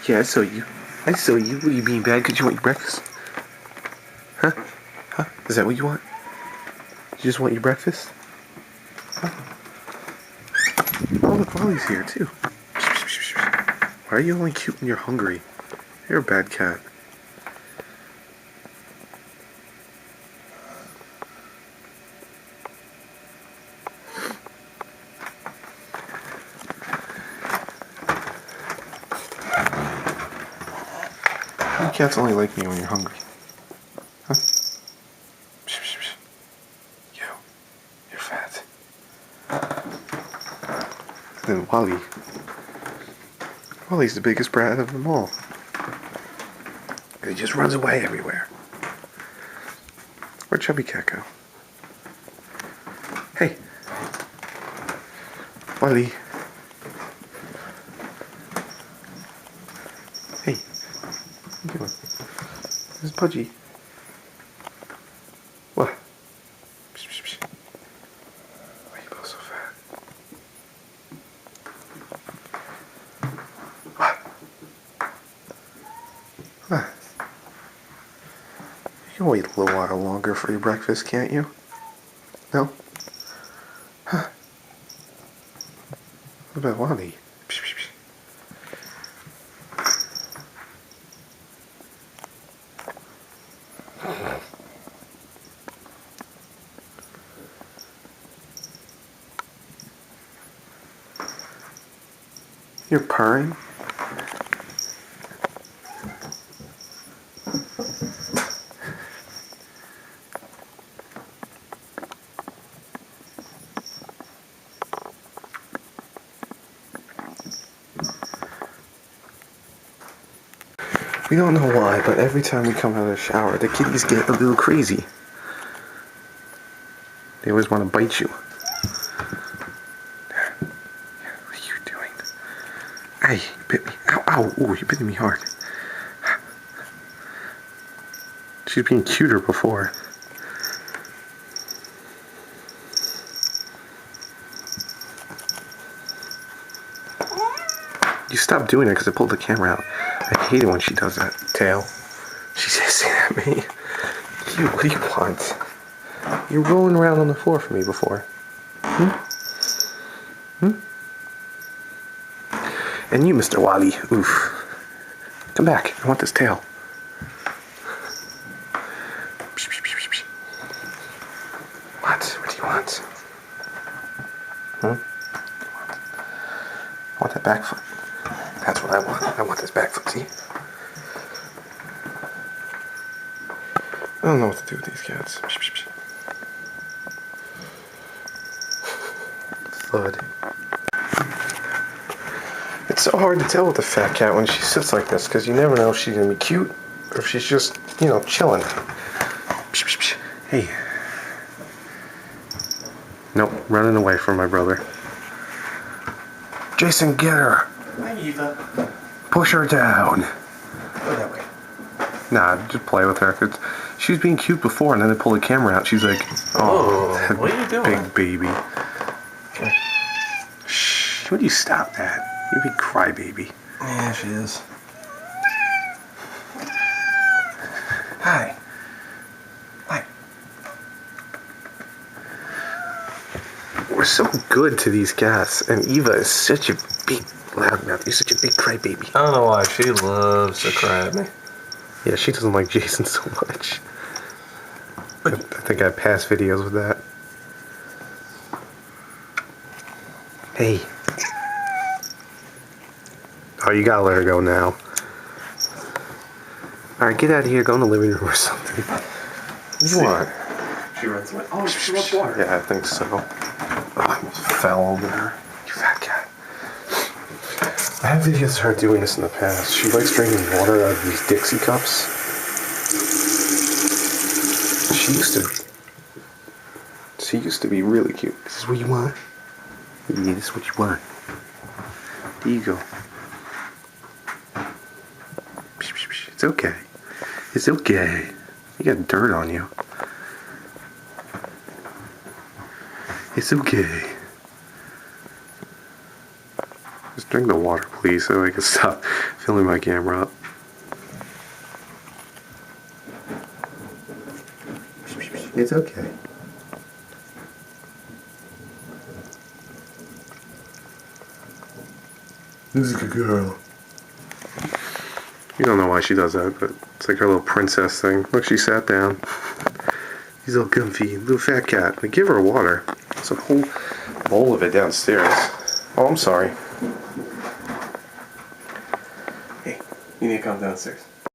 Yeah, I saw you. I saw you. What are you being bad because you want your breakfast? Huh? Huh? Is that what you want? You just want your breakfast? Oh, look, Wall-E's here too. Why are you only cute when you're hungry? You're a bad cat. You cats only like me when you're hungry. Huh? You're fat. Then Wall-E. Wall-E's the biggest brat of them all. And he just runs away everywhere. Where'd Chubby Cat go? Hey. Wall-E. Hey. What are you doing? This is Pudgy. What? Why are you both so fat? What? What? You can wait a little while longer for your breakfast, can't you? No? Huh? What about Wall-E? You're purring? We don't know why, but every time we come out of the shower, the kitties get a little crazy. They always want to bite you. What are you doing? Hey, you bit me. Ow, ow. Ooh, you bit me hard. She's being cuter before. You stopped doing it because I pulled the camera out. I hate it when she does that. Tail. She's hissing at me. You, what do you want? You're rolling around on the floor for me before. And you, Mr. Wall-E. Oof. Come back. I want this tail. What? What do you want? I want that back foot. That's what I want. I want this back foot, see? I don't know what to do with these cats. Thud. It's so hard to tell with a fat cat when she sits like this, because you never know if she's going to be cute or if she's just, chilling. Hey. Nope, running away from my brother. Jason, get her. Hi, Eva. Push her down. Go that way. Nah, just play with her. Cause she was being cute before, and then they pulled the camera out. She's like, "Oh, what are you doing, big baby?" Okay. Shh! Would you stop that? You big crybaby. Yeah, she is. Hi. Hi. We're so good to these cats, and Eva is such a big loudmouth. You're such a big crybaby. I don't know why she loves to cry at me. Yeah, she doesn't like Jason so much. I think I have past videos with that. Hey. Oh, you gotta let her go now. Alright, get out of here. Go in the living room or something. What do you want? She runs away. Oh, she wants water. Yeah, I think so. Oh, I almost fell over there. You fat cat. I have videos of her doing this in the past. She likes drinking water out of these Dixie cups. She used to be really cute. This is what you want? Yeah, this is what you want. There you go. It's okay. It's okay. You got dirt on you. It's okay. Just drink the water, please, so I can stop filling my camera up. It's okay. This is a good girl. You don't know why she does that, but it's like her little princess thing. Look, she sat down. She's all comfy, little fat cat. Like, give her water. There's a whole bowl of it downstairs. Oh, I'm sorry. Hey, you need to come downstairs.